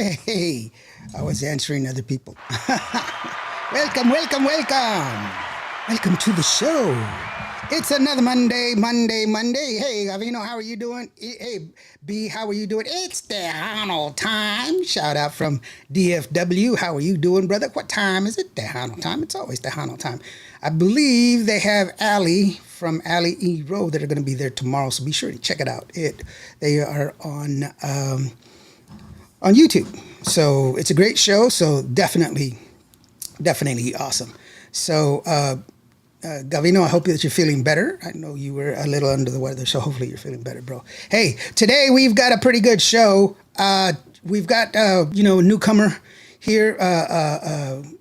Hey, I was answering other people. Welcome, welcome, welcome. Welcome to the show. It's another Monday. Hey, Avino, how are you doing? Hey, B, how are you doing? It's Tejano time. Shout out from DFW. How are you doing, brother? What time is it? Tejano time. It's always Tejano time. I believe they have Ali from Ali E. Row that are going to be there tomorrow, so be sure to check it out. They are on YouTube. So it's a great show. So definitely awesome. So, Gavino, I hope that you're feeling better. I know you were a little under the weather, so hopefully you're feeling better, bro. Hey, today we've got a pretty good show. We've got, a newcomer here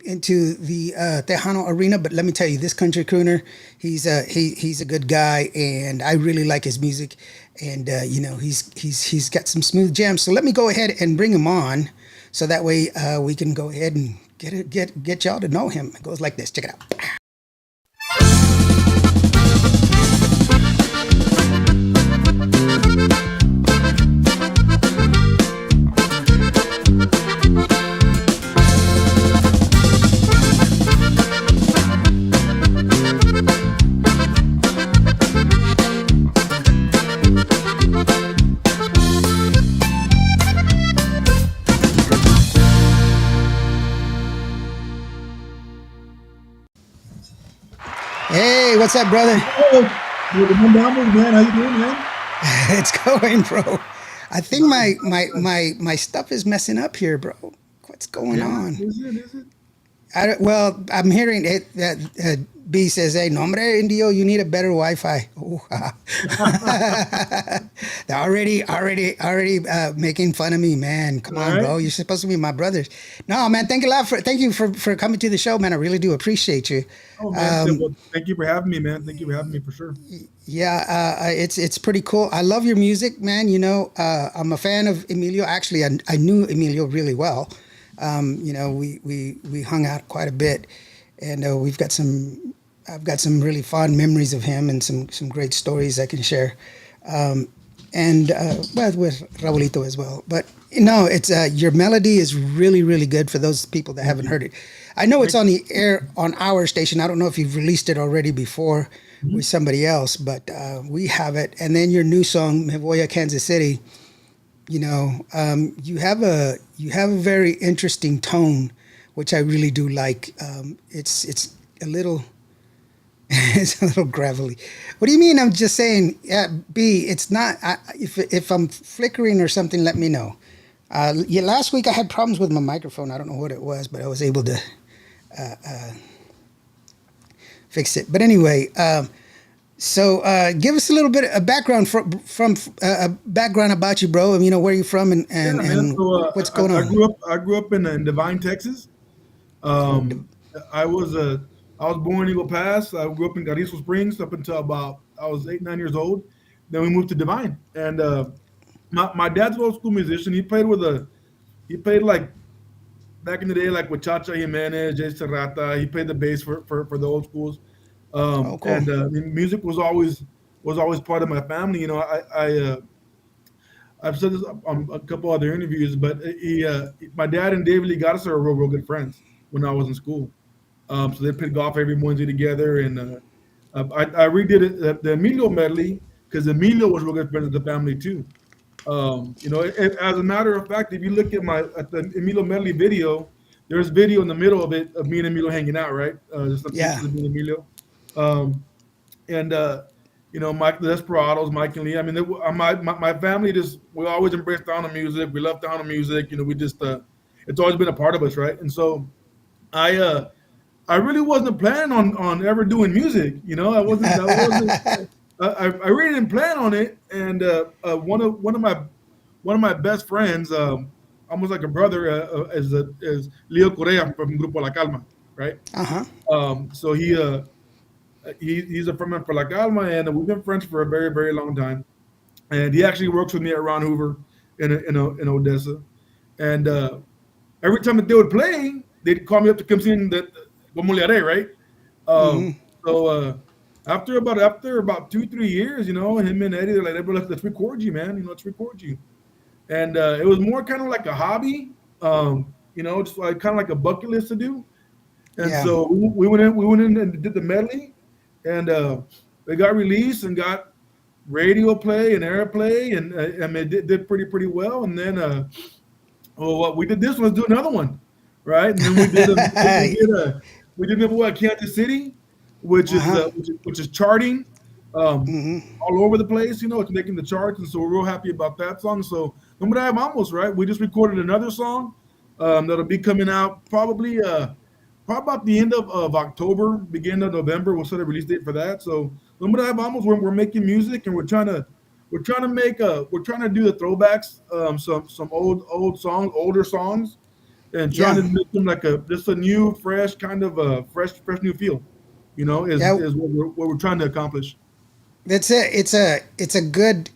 into the Tejano arena, but let me tell you, this country crooner, he's a good guy, and I really like his music, and he's got some smooth jams. So let me go ahead and bring him on, so that way we can go ahead and get y'all to know him. It goes like this. Check it out. Hey, what's up, brother? Man. How you doing, man? It's going, bro. I think my stuff is messing up here, bro. What's going Yeah, on? is it? Well, I'm hearing it that B says, "Hey, nombre indio, you need a better Wi-Fi." Ooh, they're already making fun of me, man. Come All on, right. bro. You're supposed to be my brothers. No, man. Thank you for coming to the show, man. I really do appreciate you. Oh, man. Well, thank you for having me, man. Thank you for having me for sure. Yeah, it's pretty cool. I love your music, man. I'm a fan of Emilio. Actually, I knew Emilio really well. We hung out quite a bit, and I've got some really fond memories of him and some great stories I can share. And well, with Raulito as well. But it's your melody is really good for those people that Thank haven't you. heard it. I know it's Thank on the air on our station. I don't know if you've released it already before you. with somebody else, but we have it. And then your new song, Me Voy a Kansas City. You have a very interesting tone, which I really do like. It's a little it's a little gravelly. What do you mean? I'm just saying, yeah, B. It's not. If I'm flickering or something, let me know. Yeah, last week I had problems with my microphone. I don't know what it was, but I was able to fix it. But anyway, so give us a little bit of background from background about you, bro. And where you from and Yeah, and, man. and So what's I, going I on. grew up. I grew up in Devine, Texas. Oh, Um, I was a. I was born in Eagle Pass. I grew up in Carrizo Springs up until about I was 8, 9 years old. Then we moved to Devine, and my dad's an old school musician. He played like back in the day, like with Chacha Jimenez, Jay Serrata. He played the bass for the old schools, oh, cool. and music was always part of my family. I've said this on a couple other interviews, but my dad and David Lee Goddess are real good friends when I was in school. So they played golf every Wednesday together, and I redid it the Emilio medley because Emilio was real good friends with the family too. As a matter of fact, if you look at the Emilio medley video, there's video in the middle of it of me and Emilio hanging out, right? There's some Yeah. pictures of me and Emilio. Um, and Mike, the Desperados, Mike and Lee. I mean, my family just we always embraced Down music. We love Down music. We just it's always been a part of us, right? And so I I really wasn't planning on ever doing music. I wasn't. That wasn't. I really didn't plan on it. And one of my best friends, almost like a brother, is Leo Correa from Grupo La Calma, right? Uh-huh. So he's a friend for La Calma, and we've been friends for a very very long time. And he actually works with me at Ron Hoover in Odessa. And every time that they would play, they'd call me up to come sing the Como Le Haré, right? Um, so after about 2 3 years, him and Eddie, they're like, let's record you, man. Let's record you. And it was more kind of like a hobby. Just like kind of like a bucket list to do. And Yeah. so we went in and did the medley, and they got released and got radio play and airplay, and I mean, it did pretty well. And then, well, what we did this one, let's do another one, right? And then we did number one, Kansas City, which is Uh-huh. which is charting all over the place. It's making the charts, and so we're real happy about that song. So number that vamos, right? We just recorded another song that'll be coming out probably about the end of October, beginning of November. We'll set a release date for that. So number that vamos, we're making music, and we're trying to do the throwbacks, some old songs, older songs, and trying Yeah. to make them like a just a new, fresh kind of a fresh new feel. Is Yeah. is what we're trying to accomplish. That's it. It's a good.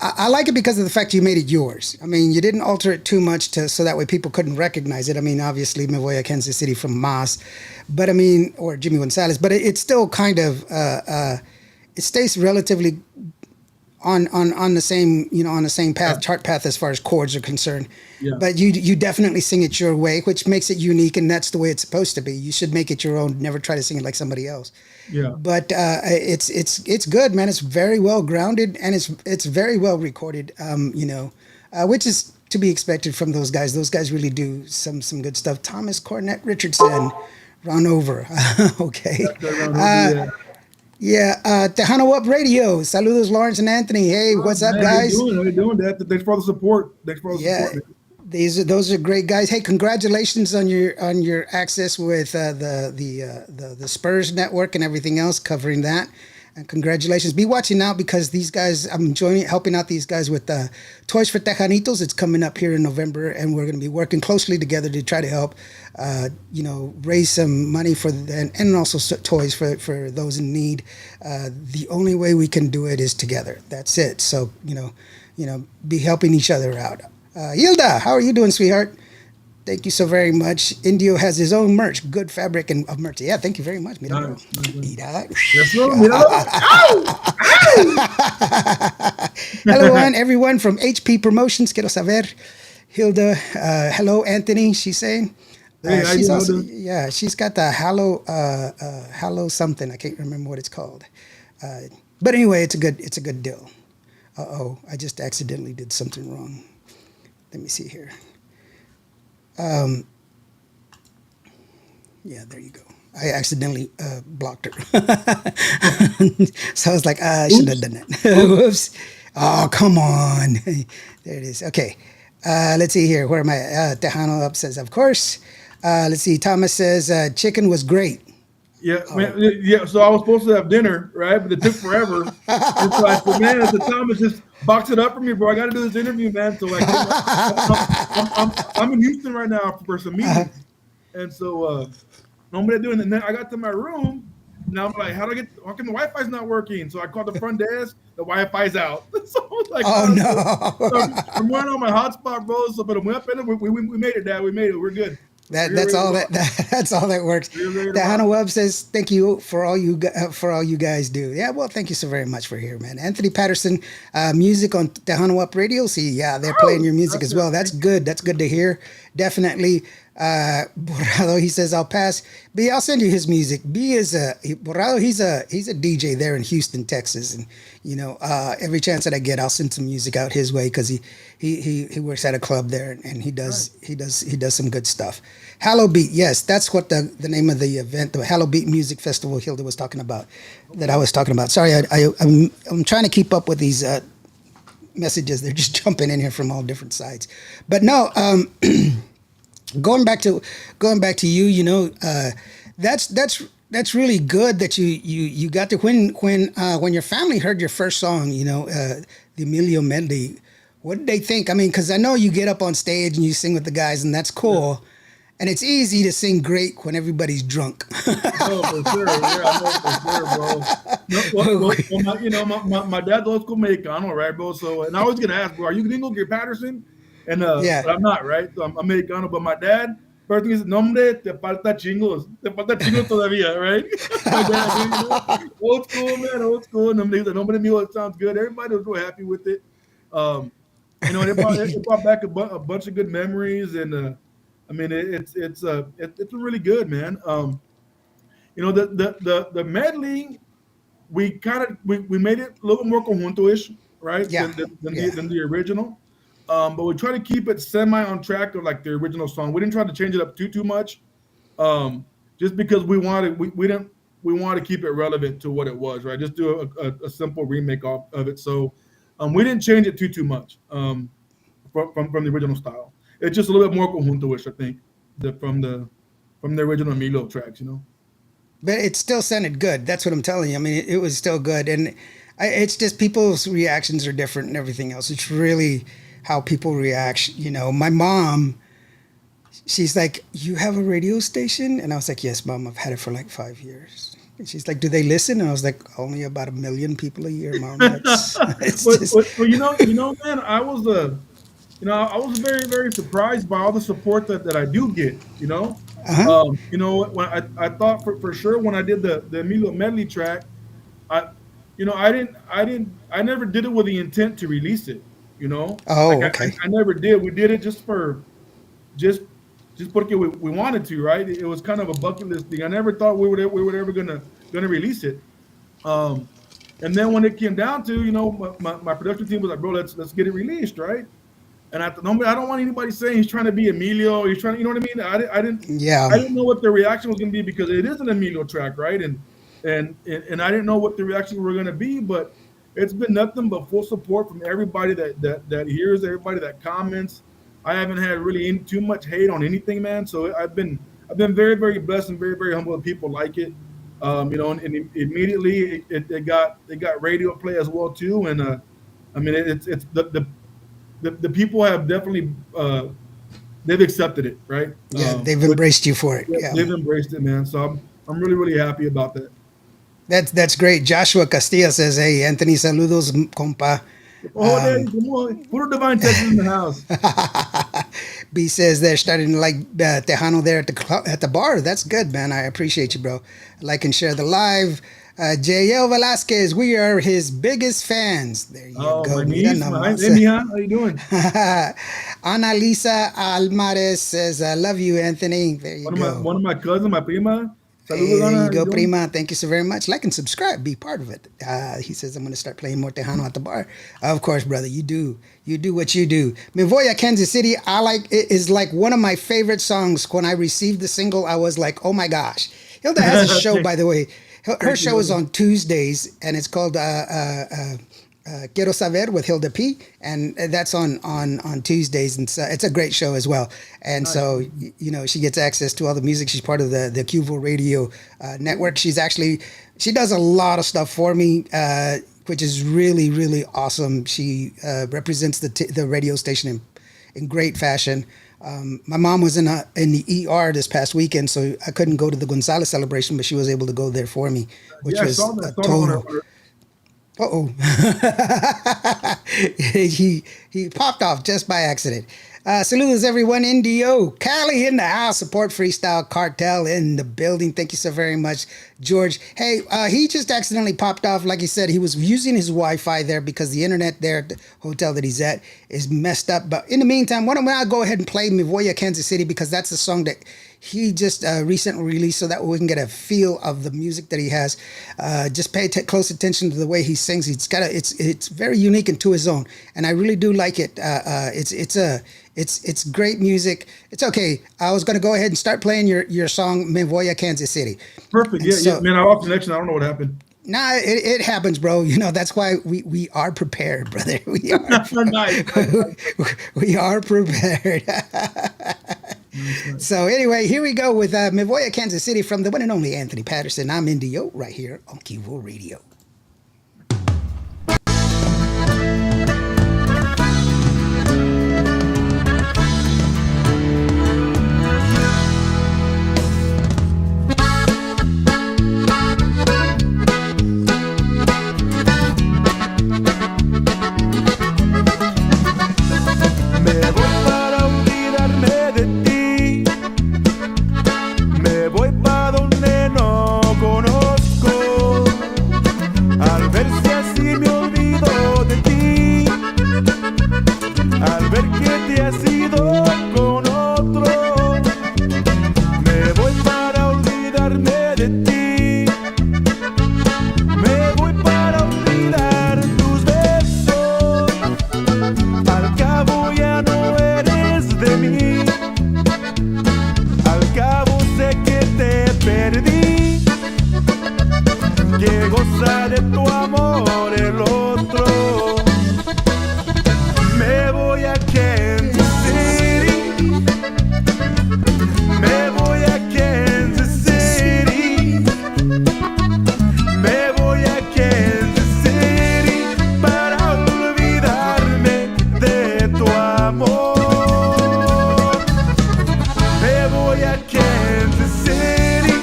I like it because of the fact you made it yours. I mean, you didn't alter it too much to so that way people couldn't recognize it. I mean, obviously, Me Voy a Kansas City from Mas, but I mean, or Jimmy Gonzalez, but it's still kind of it stays relatively on the same on the same Yeah, path chart path as far as chords are concerned. yeah, But you definitely sing it your way, which makes it unique, and that's the way it's supposed to be. You should make it your own. Never try to sing it like somebody else. yeah. But it's good, man. It's very well grounded, and it's very well recorded. Which is to be expected from those guys. Those guys really do some good stuff. Thomas Cornett Richardson, run over. Okay. That's around over. Uh, Yeah. yeah, Tejano Up Radio. Saludos, Lawrence and Anthony. Hey, Oh, what's up, man, how you guys? doing? How you doing? That. Thanks for all the support. Thanks for all the Yeah, support, man. those are great guys. Hey, congratulations on your access with the Spurs network and everything else covering that. And congratulations. Be watching out because these guys, I'm joining, helping out these guys with Toys for Tejanitos. It's coming up here in November, and we're going to be working closely together to try to help, raise some money for and also toys for those in need. The only way we can do it is together. That's it. So be helping each other out. Hilda, how are you doing, sweetheart? Thank you so very much. Indio has his own merch, good fabric and of merch. Yeah, thank you very much. Mira, bro. Nice, nice, nice. Mira. Yes, sir. Míralo. ¡Au! Hello, and everyone from HP Promotions. Quiero saber. Hilda, hello, Anthony. She's saying. Hey, how She's you also, doing? yeah, she's got the Hallow something. I can't remember what it's called. But anyway, it's a good deal. Uh-oh, I just accidentally did something wrong. Let me see here. Yeah, there you go. I accidentally blocked her. So I was like, I should have Oops. done that. Oops. Whoops. Oh, come on. There it is. Okay. Let's see here. Where am I? Tejano up says, of course. Let's see. Thomas says, chicken was great. Yeah, man. Oh. Yeah. So I was supposed to have dinner, right? But it took forever. And so I said, man, I said, Thomas, just box it up for me, bro. I got to do this interview, man. So like, I'm in Houston right now for some meetings, and so I'm gonna do it. And then I got to my room. Now I'm like, how come the Wi-Fi's not working? So I called the front desk. The Wi-Fi's out. So I was like, Oh, oh, so no. I'm running on my hotspot, bro. So, but we made it, Dad. We made it. We're good. We're That's ready to all rock. that's all that works. We're ready to Hannah rock. Webb says thank you for all you guys do. Yeah, well, thank you so very much for here, man. Anthony Patterson, music on Tejano Up Radio. See, yeah, they're playing Oh, your music as well. gracias. That's Thank you. good. That's good to hear. Definitely. Borrado, he says I'll pass. B, I'll send you his music. B is Borrado. He's a DJ there in Houston, Texas, and every chance that I get, I'll send some music out his way because he works at a club there and he does Nice. he does some good stuff. Hallow Beat, yes, that's what the name of the event, the Hallow Beat Music Festival Hilda was talking about, that I was talking about. Sorry, I'm trying to keep up with these messages. They're just jumping in here from all different sides, but no. Going back to you, that's really good that you got to when your family heard your first song, the Emilio Mendy. What did they think? I mean, because I know you get up on stage and you sing with the guys, and that's Yeah. cool. And it's easy to sing great when everybody's drunk. No, for sure. Yeah, I know for sure, bro. No, my dad's old school Mexicano, right, bro? So, and I was gonna ask, bro, are you gringo, get Patterson? And Yeah. but I'm not, right? So I'm Mexicano, but my dad, first thing is, nombre, te falta chingos todavía, right? My dad, old school, man, old school. And he's like, nombre mío, it sounds good. Everybody was real happy with it. Um, it brought back a bunch of good memories, and I mean, it's really good, man. The medley, we made it a little more conjunto-ish, right, Yeah, yeah. than the original. But we try to keep it semi on track of like the original song. We didn't try to change it up too much, um, just because we didn't we wanted to keep it relevant to what it was, right? Just do a simple remake of it. So we didn't change it too much from the original style. It's just a little bit more conjunto-ish, I think, the, from the original Emilio tracks, you know. But it still sounded good. That's what I'm telling you. I mean, it was still good, and it's just people's reactions are different and everything else. It's really how people react. My mom, she's like, "You have a radio station?" And I was like, "Yes, mom. I've had it for like 5 years." And she's like, "Do they listen?" And I was like, "Only about 1 million people a year, mom. That's it's just Man, I was very, very surprised by all the support that I do get. uh-huh. When I thought for sure when I did the Emilio medley track, I, I never did it with the intent to release it. Like Oh, okay. I never did. We did it just just porque we wanted to, right? It was kind of a bucket list thing. I never thought we were ever gonna release it. Um, and then when it came down to, my production team was like, bro, let's get it released, right? And I thought, no, I don't want anybody saying he's trying to be Emilio. He's trying, you know what I mean? Yeah, I didn't know what the reaction was going to be because it is an Emilio track, right? And I didn't know what the reactions were going to be, but it's been nothing but full support from everybody that hears, everybody that comments. I haven't had really too much hate on anything, man. So I've been very, very blessed and very, very humble that people like it. And immediately it got radio play as well too, and I mean it's the people have definitely they've accepted it, right? yeah. They've embraced you for it. Yeah, Yeah. they've embraced it, man. So I'm really really happy about that. That's great. Joshua Castilla says, "Hey, Anthony, saludos, compa." Oh, daddy, come on, put a divine Texas in the house. B says they're starting to like Tejano there at the bar. That's good, man. I appreciate you, bro. Like and share the live. JL Velasquez, we are his biggest fans. There you Oh, go. my Mira niece, hey, nomás. mija, how you doing? Ana Lisa Almares says, "I love you, Anthony." There you go. One of my cousins, my prima. Hey, Saludos, there Ana. you How you go, doing? Prima. Thank you so very much. Like and subscribe. Be part of it. He says, "I'm going to start playing more Tejano at the bar." Of course, brother. You do. You do what you do. Me Voy a Kansas City. It is like one of my favorite songs. When I received the single, I was like, oh my gosh. Hilda has a show, by the way. Her Thank show is you. on Tuesdays, and it's called Quiero Saber with Hilda P, and that's on Tuesdays, and so it's a great show as well. And Nice. so she gets access to all the music. She's part of the Cuvo Radio network. She does a lot of stuff for me, which is really really awesome. She represents the radio station in great fashion. My mom was in the ER this past weekend, so I couldn't go to the Gonzalez celebration, but she was able to go there for me, which Yeah, I was saw that. a I saw that on total. Uh-oh. he popped off just by accident. Saludos everyone. NDO. Cali in the house. Support Freestyle Cartel in the building. Thank you so very much, George. Hey, he just accidentally popped off. Like he said, he was using his Wi-Fi there because the internet there at the hotel that he's at is messed up. But in the meantime, why don't I go ahead and play Mi Voy a Kansas City, because that's the song that he just recently released, so that we can get a feel of the music that he has. Just pay close attention to the way he sings. It's very unique and to his own, and I really do like it. It's great music. It's okay. I was gonna go ahead and start playing your song "Me Voy a Kansas City," Perfect. and Yeah, yeah, so man. I lost connection. I don't know what happened. nah, it happens, bro. That's why we are prepared, brother. We are Nice, nice, nice, we are prepared. nice, nice. So anyway, here we go with Me Voy a Kansas City from the one and only Anthony Patterson. I'm Indio right here on Kivo Radio. Me voy para olvidarme de ti. Me voy para donde no conozco. Al ver si así me olvido de ti. que goza de tu amor el otro. Me voy a Kansas City, me voy a Kansas City, me voy a Kansas City para olvidarme de tu amor. Me voy a Kansas City,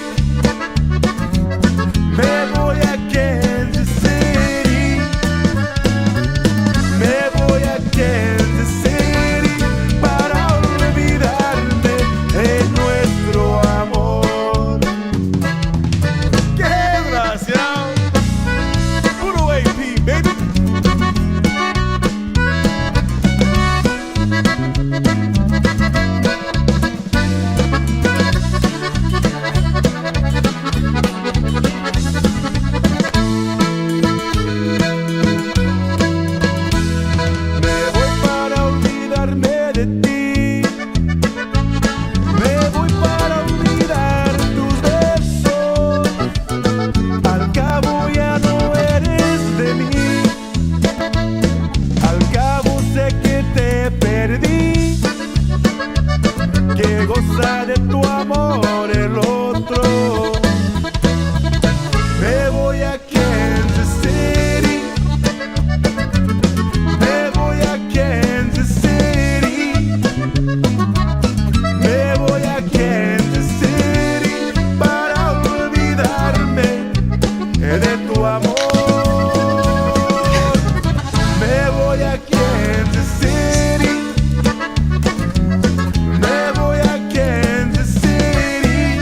me voy a Kansas City, me voy a Kansas City para olvidarme de nuestro amor. ¡Qué desgraciado! Puro AP, baby. Me voy para olvidarme de ti. Me voy para olvidar tus besos. Al cabo ya no eres de mí. Al cabo sé que te perdí. Que goza de tu amor el otro. Me voy a Kansas City. Me voy a Kansas City. Me voy a Kansas City para olvidarme de tu amor. Me voy a Kansas City. Me voy a Kansas City.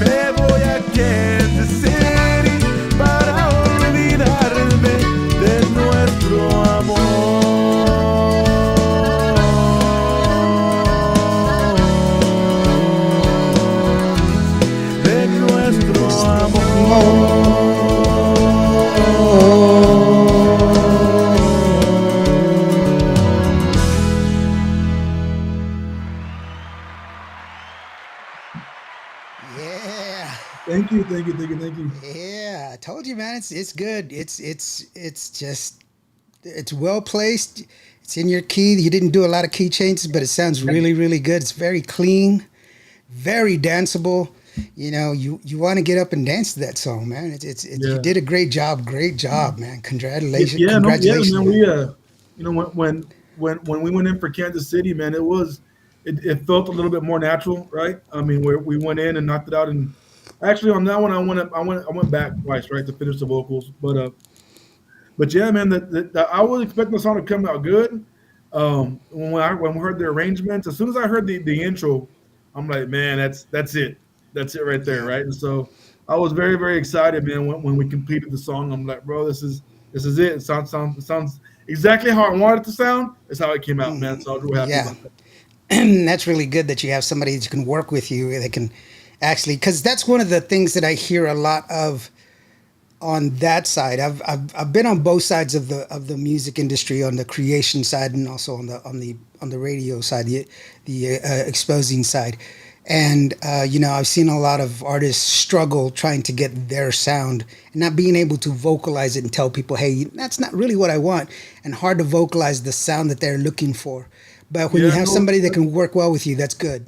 Me voy a Kansas City para olvidarme de nuestro amor. De nuestro amor. Yeah. Thank you, thank you, thank you, thank you. Yeah, I told you, man. It's good. It's just it's well placed. It's in your key. You didn't do a lot of key changes, but it sounds really good. It's very clean, very danceable. You know, you want to get up and dance to that song, man. It's you Yeah. did a great job. Great job, man. Congratulations, Yeah, no, yeah, congratulations, man. man. You know, when we went in for Kansas City, man, it felt a little bit more natural, right? I mean, where we went in and knocked it out, and actually on that one, I went back twice, right, to finish the vocals, but yeah, man, I was expecting the song to come out good. When we heard the arrangements, as soon as I heard the intro, I'm like, man, that's it right there, Yeah. right? And so I was very excited, man, when we completed the song. I'm like, bro, this is it. It sounds exactly how I wanted it to sound. It's how it came out, man. So I was real happy Yeah. about that. And that's really good that you have somebody that can work with you that can actually, because that's one of the things that I hear a lot of on that side. I've been on both sides of the music industry, on the creation side and also on the radio side, the exposing side. And you know, I've seen a lot of artists struggle trying to get their sound and not being able to vocalize it and tell people, hey, that's not really what I want, and hard to vocalize the sound that they're looking for. But when you Yeah, have no, somebody that can work well with you, that's good.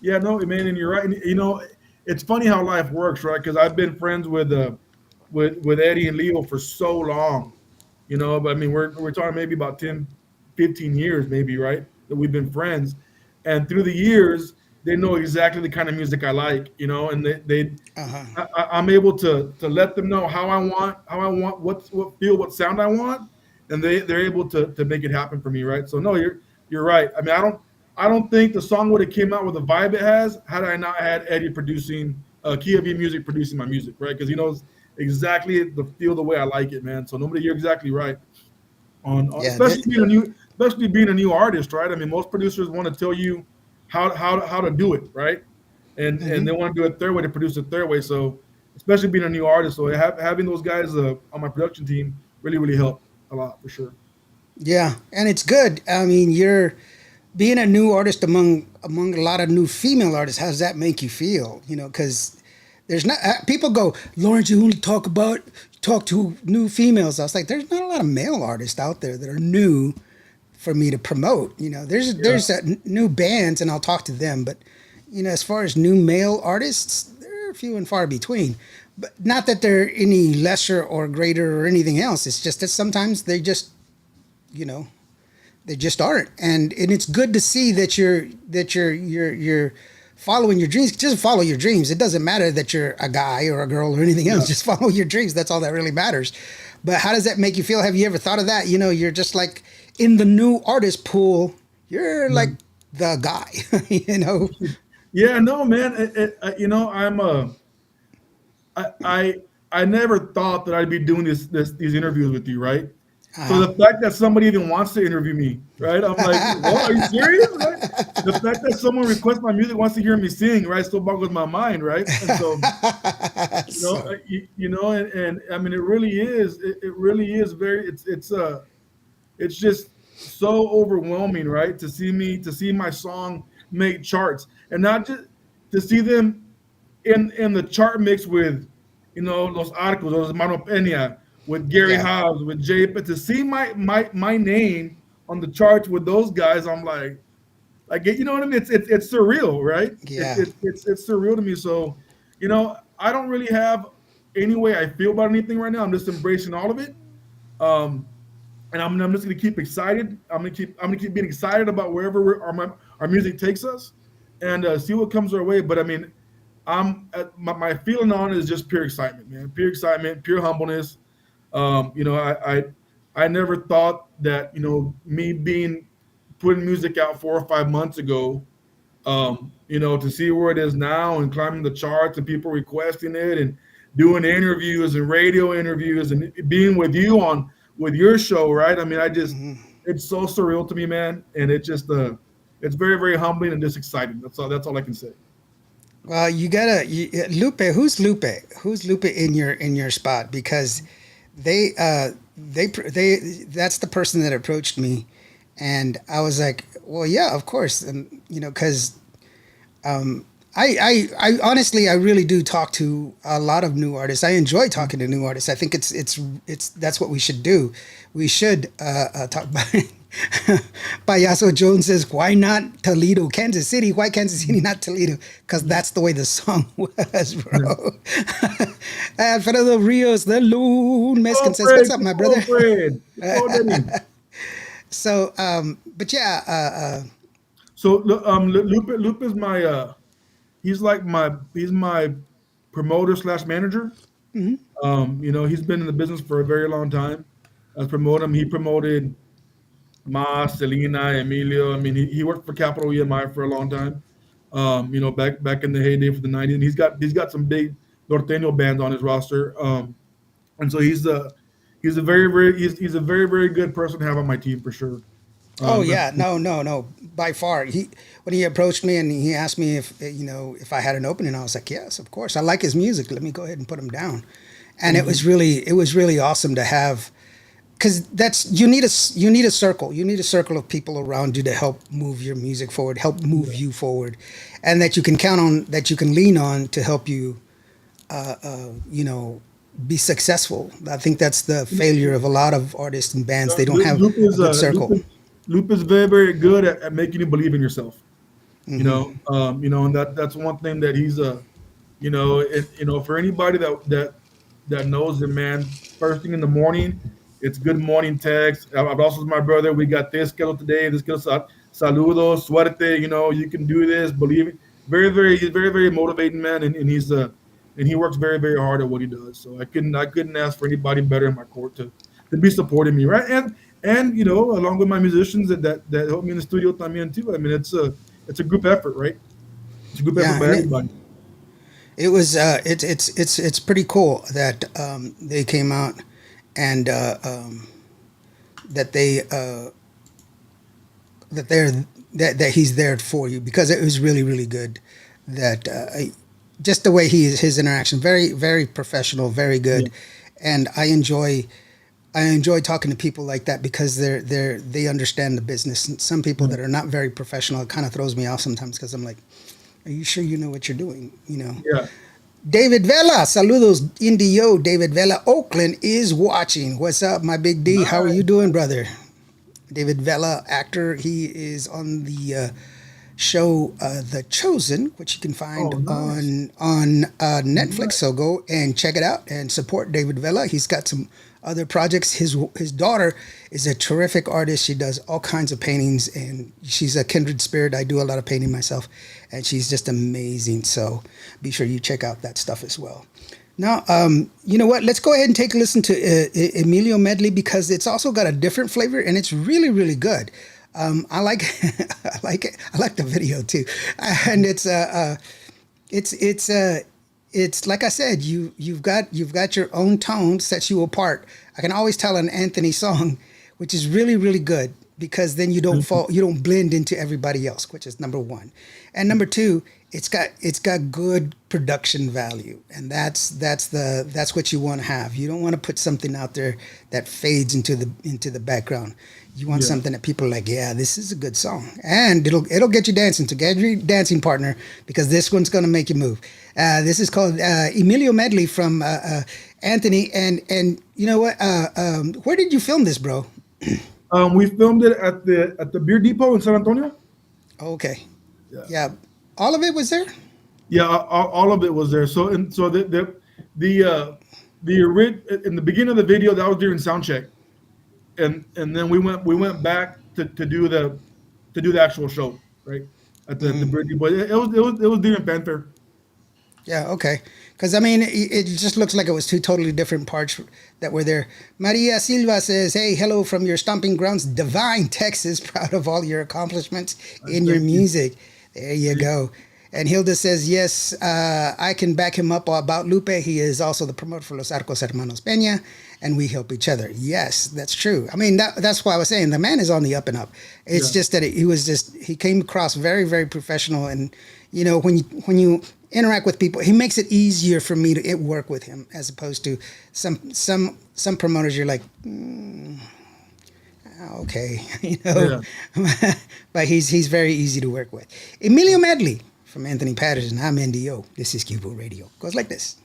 yeah, no, man, and you're right. And, you know, it's funny how life works, right? Because I've been friends with Eddie and Leo for so long, you know. But I mean, we're talking maybe about 10, 15 years, maybe, right? That we've been friends, and through the years, they know exactly the kind of music I like, you know, and Uh huh. I'm able to let them know how I want what sound I want, and they're able to make it happen for me, right? So no, you're right. I mean, I don't think the song would have came out with the vibe it has had I not had Eddie producing, Kia V Music producing my music, right? Because he knows exactly the feel the way I like it, man. So nobody, you're exactly right on Yeah. That, especially being a new artist, right? I mean, most producers want to tell you how to do it, right? And mhm. they want to do it their way to produce it their way. So especially being a new artist, so having those guys on my production team really helped a lot for sure. Yeah, and it's good. I mean, you're being a new artist among a lot of new female artists. How does that make you feel? You know, because There's not people go, Lawrence, you only talk to new females. I was like, there's not a lot of male artists out there that are new for me to promote. Yeah. There's new bands and I'll talk to them, but as far as new male artists, they're few and far between. But not that they're any lesser or greater or anything else. It's just that sometimes you know, they just aren't. And it's good to see that you're following your dreams. Just follow your dreams. It doesn't matter that you're a guy or a girl or anything else. Yeah. Just follow your dreams. That's all that really matters. But how does that make you feel? Have you ever thought of that? You're just like in the new artist pool. You're like the guy. Yeah, no, man. I never thought that I'd be doing these interviews with you, right? So the fact that somebody even wants to interview me, right? I'm like, what? Are you serious? Right? The fact that someone requests my music, wants to hear me sing, right, still boggles my mind, right? And so, and I mean, it really is. It really is very. It's just so overwhelming, right? To see my song make charts, and not just to see them in the chart mix with, Los Arcos, Los Mano Peña, with Gary Yeah. Hobbs, with Jay, but to see my name on the charts with those guys, I'm like, you know what I mean? It's surreal, right? Yeah. It's surreal to me. So, I don't really have any way I feel about anything right now. I'm just embracing all of it. And I'm just gonna keep excited. I'm gonna keep being excited about wherever our music takes us, and see what comes our way. But I mean, my feeling on it is just pure excitement, man. Pure excitement, pure humbleness. I never thought that me being putting music out 4 or 5 months ago, to see where it is now and climbing the charts and people requesting it and doing interviews and radio interviews and being with you with your show, right? I mean, it's so surreal to me, man, and it's very, very humbling and just exciting. That's all I can say. Well, Lupe. Who's Lupe in your spot? Because they that's the person that approached me, and I was like, well, yeah, of course, and because I honestly, I really do talk to a lot of new artists. I enjoy talking to new artists. I think it's that's what we should do. We should talk about it. Payaso Jones says, why not Toledo, Kansas City? Why Kansas City, not Toledo? Because that's the way the song was, bro. Alfredo Rios, the Loon Meskin says, what's up, my brother? So, but yeah. So Lupe is my he's my promoter / manager. He's been in the business for a very long time. As promote him, he promoted Selena, Emilio. I mean, he worked for Capital EMI for a long time. Back in the heyday for the '90s, and he's got some big norteño bands on his roster. And so he's a very, very good person to have on my team for sure. Oh yeah, no, by far. When he approached me and he asked me if I had an opening, I was like, yes, of course. I like his music. Let me go ahead and put him down. And it was really awesome to have, because you need a circle. You need a circle of people around you to help move your music forward, help move you forward, and that you can count on, that you can lean on to help you, be successful. I think that's the failure of a lot of artists and bands. They don't have a good circle. Lupe is very, very good at making you believe in yourself. And that's one thing that he's for anybody that knows him, man. First thing in the morning, it's good morning text. I've also my brother. We got this schedule today. This schedule, saludos, suerte. You can do this. Believe it. He's very, very motivating, man, and he works very, very hard at what he does. So I couldn't ask for anybody better in my court to be supporting me, right? And along with my musicians that help me in the studio también too. I mean, it's a group effort, right? It's a group effort by everybody. It was it's pretty cool that they came out and that he's there for you, because it was really, really good. That just the way his interaction, very, very professional, very good. And I enjoy talking to people like that, because they understand the business. And some people that are not very professional, it kind of throws me off sometimes, because I'm like, are you sure you know what you're doing? Yeah. David Vela, saludos, Indio. David Vela, Oakland is watching. What's up, my big D? How are you doing, brother? David Vela, actor. He is on the show The Chosen, which you can find on Netflix. So go and check it out and support David Vela. He's got some other projects. His daughter is a terrific artist. She does all kinds of paintings, and she's a kindred spirit. I do a lot of painting myself, and she's just amazing. So be sure you check out that stuff as well. Now, you know what? Let's go ahead and take a listen to Emilio Medley, because it's also got a different flavor, and it's really, really good. I like, I like it. I like the video too, and it's like I said, you've got your own tone, sets you apart. I can always tell an Anthony song, which is really, really good, because then you don't blend into everybody else, which is number one. And number two, it's got good production value, and that's what you want to have. You don't want to put something out there that fades into the background. You want something that people are like, yeah, this is a good song, and it'll get you dancing. To get your dancing partner, because this one's gonna make you move. This is called Emilio Medley from Anthony, and you know what? Where did you film this, bro? We filmed it at the Beer Depot in San Antonio. Okay, yeah. All of it was there. Yeah, all of it was there. So in the beginning of the video, that was during sound check, and then we went back to do the actual show, right, at the Beer Depot. It was during fanfare. Yeah, okay. Because, I mean, it just looks like it was two totally different parts that were there. Maria Silva says, hey, hello from your stomping grounds, Divine, Texas. Proud of all your accomplishments in your music. There you go. And Hilda says, yes, I can back him up about Lupe. He is also the promoter for Los Arcos Hermanos Peña, and we help each other. Yes, that's true. I mean, that's why I was saying the man is on the up and up. It's just that he came across very, very professional. And, you know, when you interact with people, he makes it easier for me to work with him, as opposed to some promoters. You're like, okay, you know, but he's very easy to work with. Emilio Medley from Anthony Patterson. I'm NDO. This is Cubo Radio. Goes like this.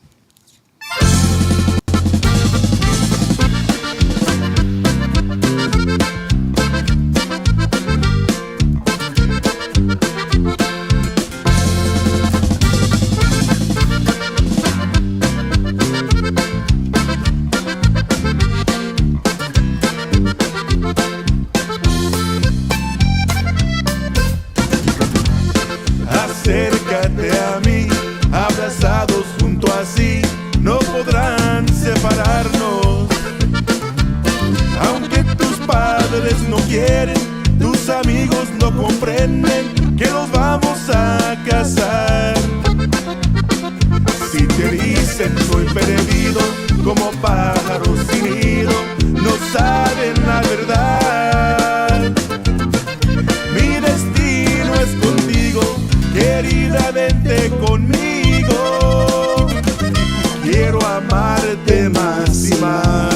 Acércate a mí, abrazados junto así, no podrán separarnos. Aunque tus padres no quieren, tus amigos no comprenden que nos vamos a casar. Si te dicen soy perdido, como pájaro sin nido, no saben la verdad. Mi destino es contigo, querida, vente conmigo. Quiero amarte más y más.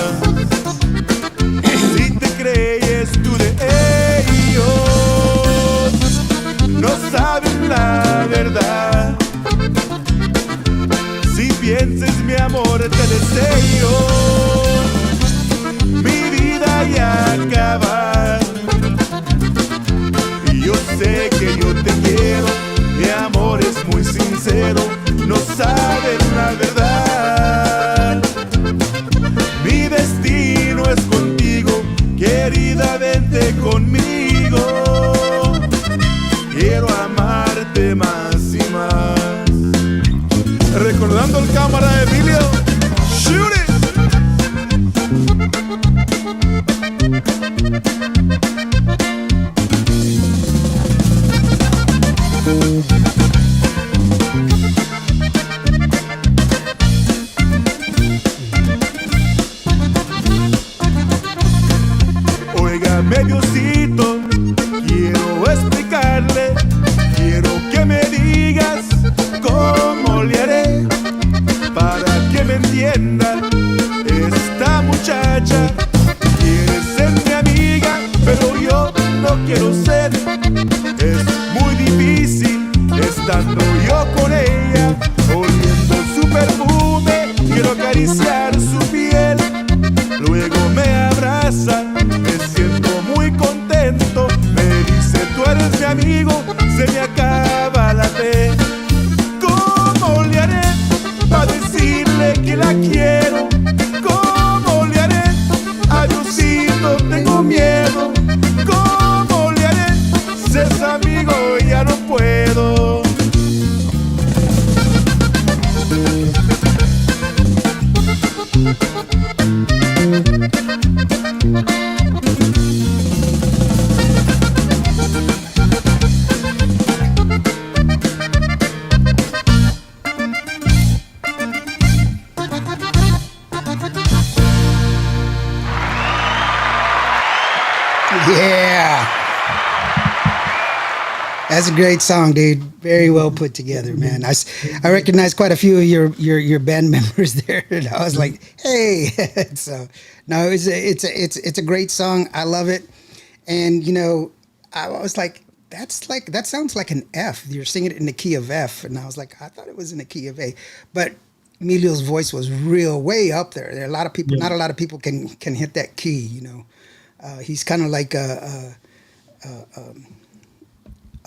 Si te crees tú de ellos, no saben la verdad. Si piensas mi amor te deseo, mi vida ya acabar. Y yo sé que yo te quiero, mi amor es muy sincero, no saben la verdad. Mi destino es contigo, querida, vente conmigo. Quiero amarte más y más. Recordando el cámara Emilio, shoot it. Óigame Diosito, quiero explicarle, quiero que me digas cómo le haré para que me entienda esta muchacha. Quiere ser mi amiga, pero yo no quiero ser. Es muy difícil estando yo con ella, oliendo su acariciar su piel. Luego me abraza, me siento muy contento. Me dice, tú eres mi amigo, se me acaba la fe. ¿Cómo le haré para decirle que la quiero? ¿Cómo le haré? A Diosito tengo miedo. ¿Cómo le haré? Ser su amigo ya no puedo. Yeah. That's a great song, dude. Very well put together, man. I recognize quite a few of your band members there, and I was like, hey. So no, it's a great song. I love it, and I was like, that sounds like an F. You're singing it in the key of F, and I was like, I thought it was in the key of A, but Emilio's voice was real way up there. There are a lot of people. Yeah. Not a lot of people can hit that key. He's kind of like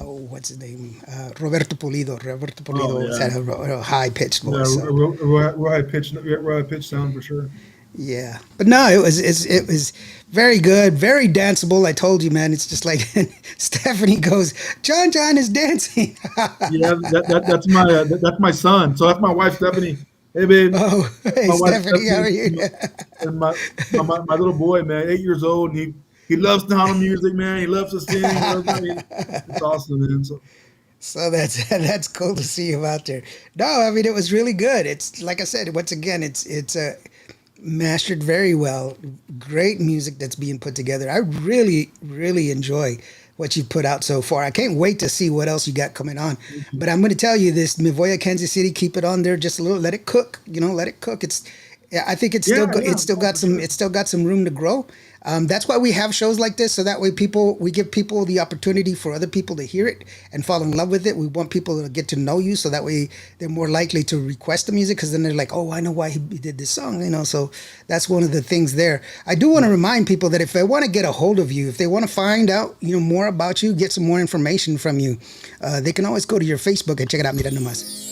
what's his name? Roberto Pulido. Roberto Pulido Oh, yeah. had a high pitched Yeah, voice. So, real high pitch sound for sure. yeah, but no, it was very good, very danceable. I told you, man. It's just like Stephanie goes, John is dancing. Yeah, that's my son. So that's my wife, Stephanie. Hey, babe. Oh, hey, My wife, Stephanie, how are Stephanie, you? and my little boy, man, 8 years old, and he loves Tejano music, man. He loves to sing. It's awesome, man. So So that's cool to see him out there. No, I mean it was really good. It's like I said, once again, it's mastered very well. Great music that's being put together. I really enjoy what you've put out so far. I can't wait to see what else you got coming on. But I'm going to tell you this: Me Voy a Kansas City. Keep it on there just a little. Let it cook. Let it cook. I think it's still yeah, it's still got some sure. it's still got some room to grow. That's why we have shows like this, so that way we give people the opportunity for other people to hear it and fall in love with it. We want people to get to know you, so that way they're more likely to request the music, because then they're like, oh, I know why he did this song, So that's one of the things there. I do want to remind people that if they want to get a hold of you, if they want to find out more about you, get some more information from you, they can always go to your Facebook and check it out. Mira nomás.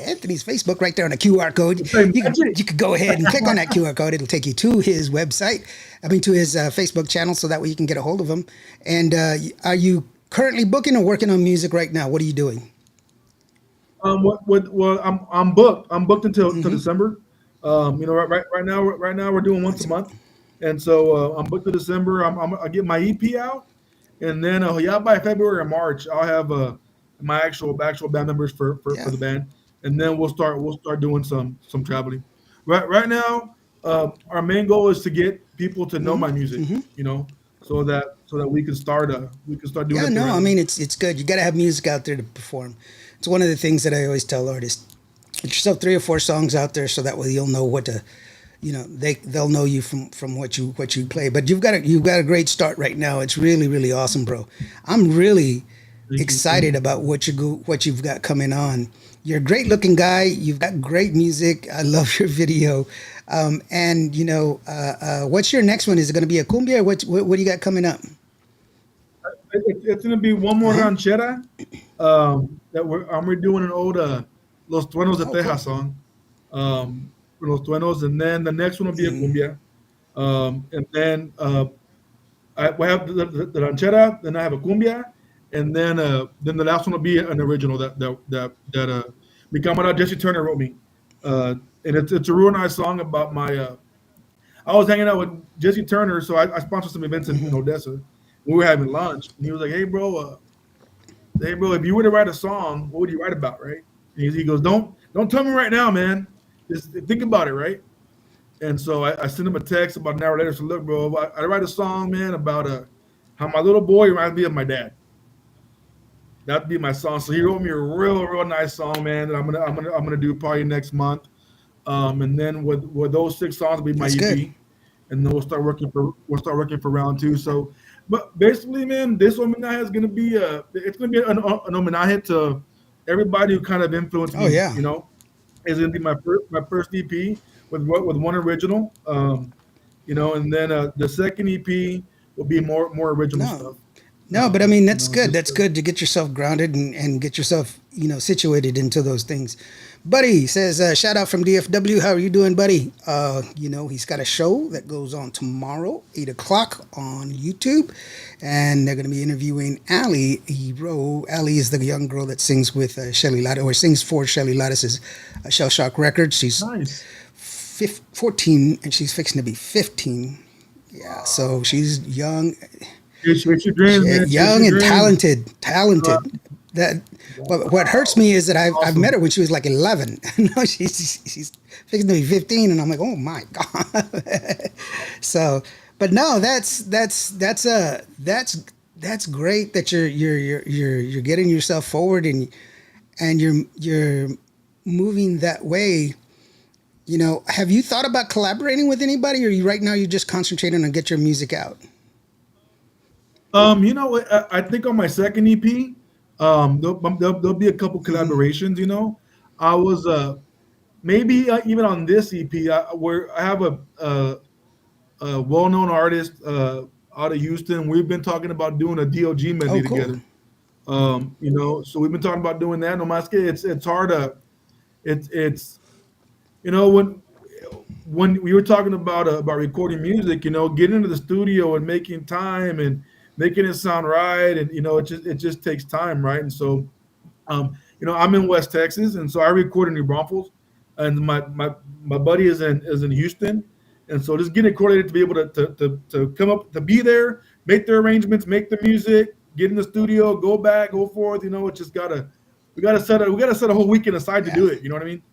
Anthony's Facebook right there on the QR code. You could go ahead and click on that QR code. It'll take you to his website. To his Facebook channel, so that way you can get a hold of him. And are you currently booking or working on music right now? What are you doing? Well, I'm booked. I'm booked until December. Right now we're doing once a month, and so I'm booked to December. I get my EP out, and then by February or March I'll have my actual band members for Yeah. the band, and then we'll start doing some traveling. Right now, our main goal is to get people to know my music, so that we can start doing Yeah, it no, I around. mean it's good. You got to have music out there to perform. It's one of the things that I always tell artists. Get yourself 3 or 4 songs out there, so that way you'll know what to, they'll know you from what you play. But you've got a great start right now. It's really awesome, bro. I'm really Thank you. excited about what you've got coming on. You're a great looking guy. You've got great music. I love your video. And what's your next one? Is it going to be a cumbia? Or what do you got coming up? It's going to be one more Uh-huh. ranchera that I'm redoing an old Los Tuenos de Oh, Teja cool. song, Los Tuenos, and then the next one will be a cumbia, and then we have the ranchera, then I have a cumbia, and then the last one will be an original that mi camarada Jesse Turner wrote me, and it's a real nice song about my. I was hanging out with Jesse Turner, so I sponsored some events in Odessa. We were having lunch, and he was like, hey bro, if you were to write a song, what would you write about, right?" And he goes, "Don't tell me right now, man. Just think about it, right?" And so I sent him a text about an hour later. So look, bro, I write a song, man, about how my little boy reminds me of my dad. That'd be my song. So he wrote me a real nice song, man, that I'm gonna do probably next month. And then with those 6 songs will be my That's EP, good. and then we'll start working for round 2. So, but basically, man, this homenaje is gonna be an homenaje to everybody who kind of influenced Oh me, yeah. is going to be my first EP with one original. And then the second EP will be more original No, stuff. no, but I mean that's good. Just That's good to get yourself grounded and get yourself situated into those things. Buddy says, shout out from DFW. How are you doing, buddy? He's got a show that goes on tomorrow, 8 o'clock on YouTube, and they're going to be interviewing Allie Hero. Allie is the young girl that sings with Shelly Lattis, or sings for Shelly Lattis's Shell Shock Records. She's nice. 14 and she's fixing to be 15. Yeah, so she's young. Chase your dreams, man. Young and Dreams. talented. That, but what hurts me is that I've Awesome. met her when she was like 11. No, she's fixing to be 15, and I'm like, oh my god. So, but no, that's great that you're getting yourself forward and you're moving that way. Have you thought about collaborating with anybody, or right now you're just concentrating on get your music out? I think on my second EP, there'll be a couple collaborations. I was maybe even on this EP, where I have a well-known artist out of Houston. We've been talking about doing a DOG medley Oh, cool. together. So we've been talking about doing that. No, más que it's hard to it's when we were talking about recording music, getting into the studio and making time and making it sound right, and it just takes time, right? And so, I'm in West Texas, and so I record in New Braunfels, and my buddy is in Houston, and so just getting coordinated to be able to come up, to be there, make the arrangements, make the music, get in the studio, go back, go forth. It's just we gotta set a whole weekend aside to do it. You know what I mean?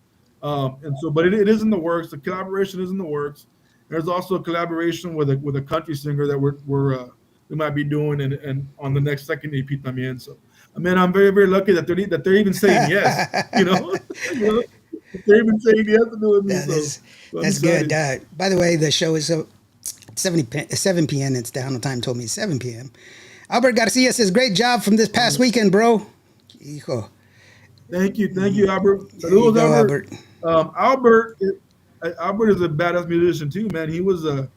And so, but it is in the works. The collaboration is in the works. There's also a collaboration with a country singer that we might be doing and on the next second EP también. So, I mean, I'm very, very lucky that they're even saying yes. They're even saying yes to do with me. That's good. By the way, the show is 7 p.m. It's down. Time told me 7 p.m. Albert Garcia says, great job from this past weekend, bro. Hijo. Thank you, Albert. Saludos, Albert. Albert is a badass musician too, man. He was a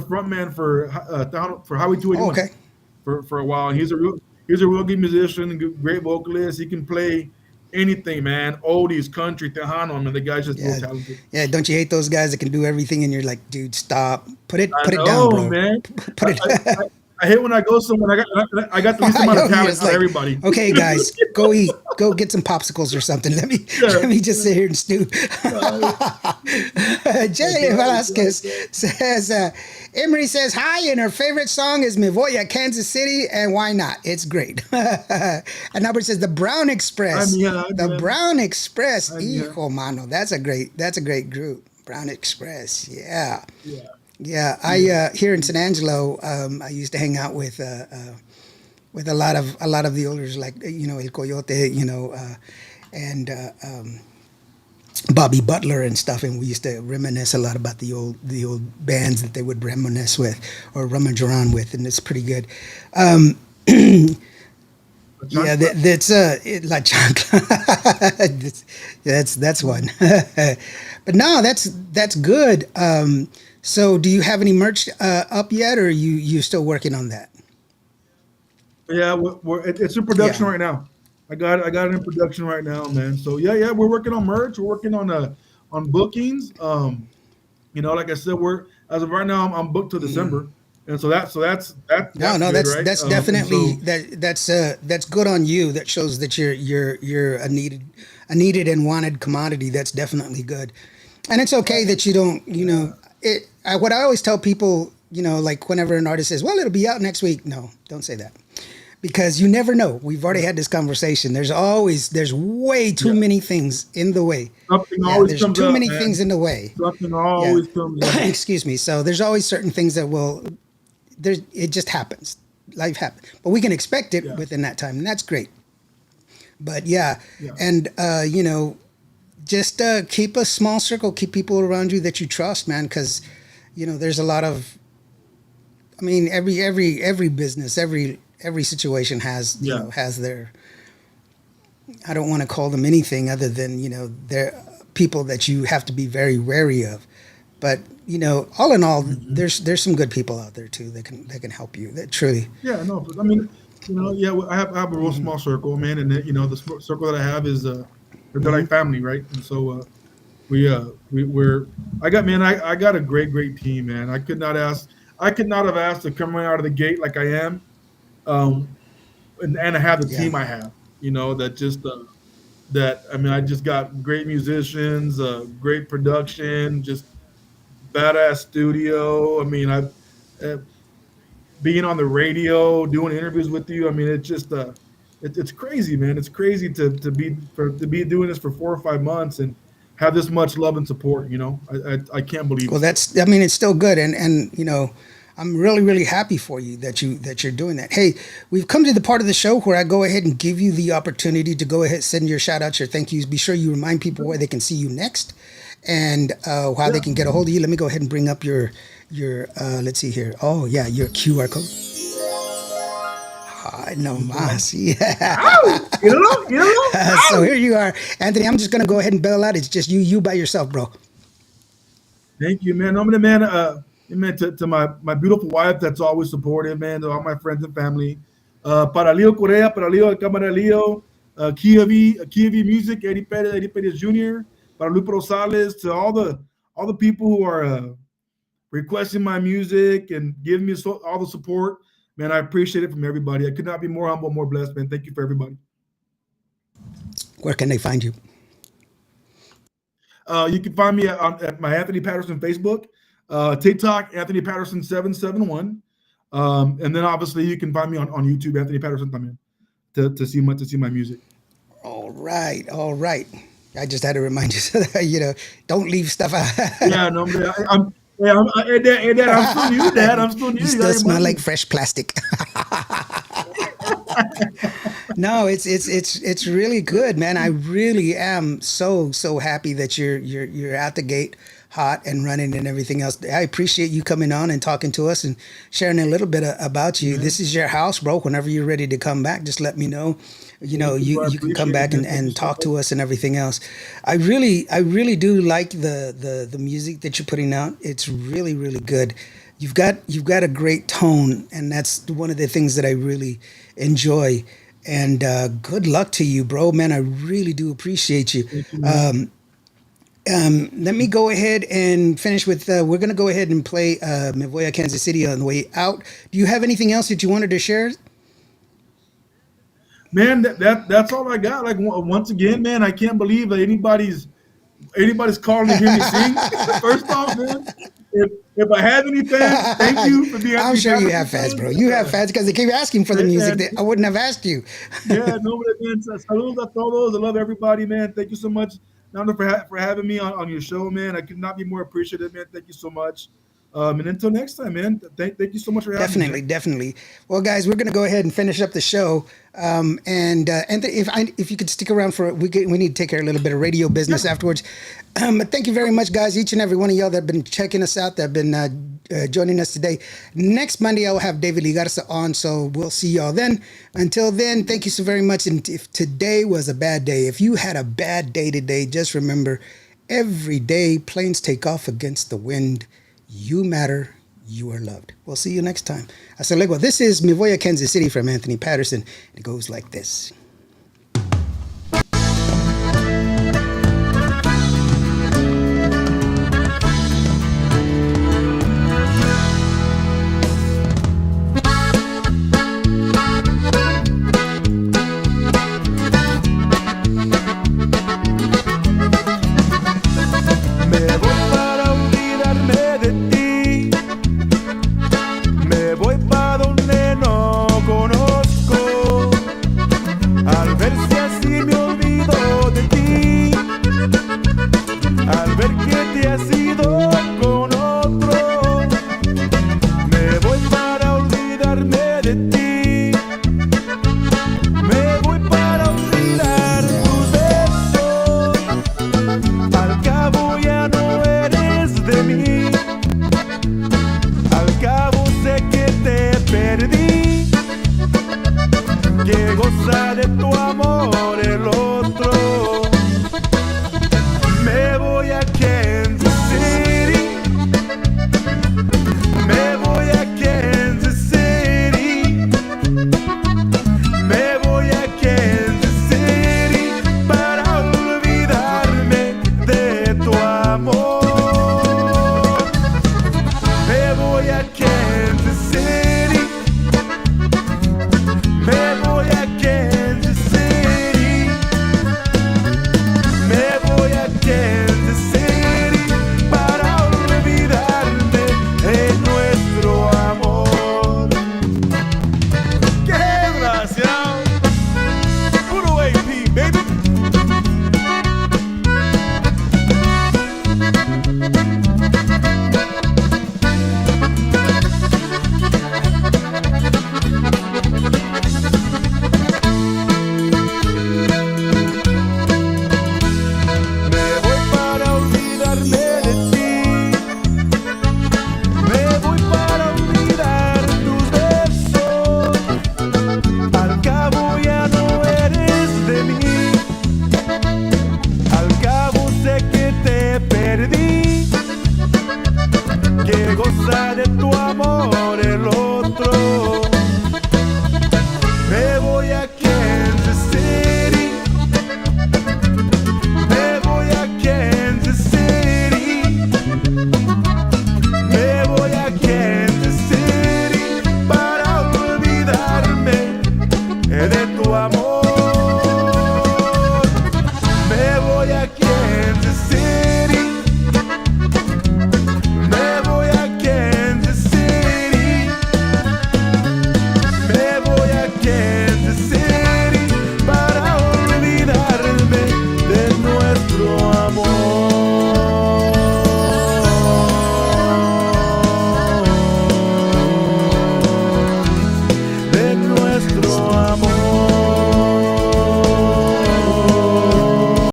front man for Highway 281 okay. for a while. And he's a real good musician, great vocalist. He can play anything, man. Oldies, country, Tejano. I mean, the guy's just real talented. Yeah, don't you hate those guys that can do everything and you're like, dude, stop. Put it I know, down, bro. Man. Put it I hate when I go somewhere. I got the least amount of talent for everybody. Okay, guys, go eat. Go get some popsicles or something. Let me just sit here and stew. Jay Velasquez says, Emery says hi, and her favorite song is Me Voy a Kansas City, and why not? It's great. And Albert says the Brown Express. The Brown Express. Hijo mano, that's a great group. Brown Express. Yeah. Yeah, I here in San Angelo, I used to hang out with a lot of the elders, like El Coyote, and Bobby Butler and stuff, and we used to reminisce a lot about the old bands that they would reminisce with or rummage around with, and it's pretty good. Yeah, that's La Chancla. that's one. But no, that's good. So, do you have any merch up yet, or are you still working on that? Yeah, it's in production right now. I got it in production right now, man. So yeah, we're working on merch. We're working on bookings. Like I said, we're as of right now, I'm booked till December, and that's That's right? That's definitely that's good on you. That shows that you're a needed and wanted commodity. That's definitely good, and it's okay that you don't what I always tell people, like whenever an artist says, well, it'll be out next week. No, don't say that. Because you never know. We've already had this conversation. There's way too many things in the way. Something always there's comes too up, many man. things in the way. Something always comes up. Excuse me. So there's always certain things that it just happens. Life happens. But we can expect it within that time, and that's great. But and just keep a small circle, keep people around you that you trust, man, because there's a lot of, I mean, every business, every situation has has their, I don't want to call them anything other than their people that you have to be very wary of. But all in all, Mhm. there's some good people out there too that can help you. That truly. Yeah, no, I mean, yeah, well, I have a real small circle, man, and the circle that I have is they're like family, right? And so we're I got man, I got a great team, man. I could not have asked to come right out of the gate like I am, um, and I have the Yeah. team I have, that just that I mean, I just got great musicians, great production, just badass studio. I mean, I uh, being on the radio, doing interviews with you. I mean, it's just it's crazy, man. It's crazy to be doing this for 4 or 5 months and have this much love and support. I can't believe Well, it still. I mean, it's still good, and I'm really really happy for you that you're doing that. Hey, we've come to the part of the show where I go ahead and give you the opportunity to go ahead, send your shout outs, your thank yous. Be sure you remind people where they can see you next, and how they Yeah, can get a hold of you. Let me go ahead and bring up your let's see here. Oh yeah, your QR code. Ay, no más. Yeah. ow, So ow. here you are, Anthony. I'm just gonna go ahead and bail out. It's just you by yourself, bro. Thank you, man. I'm gonna man. Man, to my beautiful wife that's always supportive, man. To all my friends and family. Para Leo Correa, para Leo Cámara Leo, Kiev Music, Eddie Perez Jr., para Lupe Rosales, to all the people who are requesting my music and giving me all the support. Man, I appreciate it from everybody. I could not be more humble, more blessed, man. Thank you for everybody. Where can they find you? You can find me at my Anthony Patterson Facebook, TikTok, Anthony Patterson 771. And then obviously you can find me on YouTube, Anthony Patterson también, to see my music. All right, all right. I just had to remind you so that don't leave stuff out. Yeah, no, man, Dad, I'm still new, Dad. I'm still new. You You still gotta smell remind like me. fresh plastic. No, it's really good, man. I really am so happy that you're out the gate hot and running and everything else. I appreciate you coming on and talking to us and sharing a little bit about you. Man, This is your house, bro. Whenever you're ready to come back, just let me know. thank you, bro. I You can come appreciate it, back man. and, Thank you and so talk much. to us and everything else. I really do like the music that you're putting out. It's really really good. You've got a great tone, and that's one of the things that I really enjoy. And good luck to you, bro, man. I really do appreciate you. Thank you, man. Let me go ahead and finish with. We're gonna go ahead and play "Me Voy a Kansas City" on the way out. Do you have anything else that you wanted to share? Man, that's all I got. Like once again, man, I can't believe that anybody's calling to hear me sing. First off, man, if I have any fans, thank you for being I'm Anthony sure you Patterson have fans, bro. fans. You have fans because they keep asking for the music. And I wouldn't have asked you. yeah, no, man, saludos a todos. I love everybody, man. Thank you so much, Nando, for having me on your show, man. I could not be more appreciative, man. Thank you so much. And until next time, man. Thank you so much for having me, Definitely, man. definitely. Well, guys, we're going to go ahead and finish up the show. And Anthony, if you could stick around for we need to take care of a little bit of radio business Yeah, afterwards. But thank you very much, guys. Each and every one of y'all that have been checking us out, that have been joining us today. Next Monday, I will have David Ligarza on, so we'll see y'all then. Until then, thank you so very much. And if today was a bad day, if you had a bad day today, just remember, every day planes take off against the wind. You matter. You are loved. We'll see you next time. Hasta luego. This is Mi Voy a Kansas City from Anthony Patterson. It goes like this. Me voy para olvidarme de ti. Me voy para donde no conozco. Al ver si así me olvido de ti. Al ver que te has ido con otro. Me voy para olvidarme de ti. Me voy para olvidar tus besos. Al cabo ya no eres de mí. Al cabo sé que te perdí. Que goza de tu amor el otro. Me amor. Me voy a Kansas City. Me voy a Kansas City. Me voy a Kansas City para olvidarme de nuestro amor. ¡Qué desgraciado! Puro AP, baby. Me voy para olvidarme de ti. Me voy para olvidar tus besos. Al cabo ya no eres de mí. Al cabo sé que te perdí. Que goza de tu amor.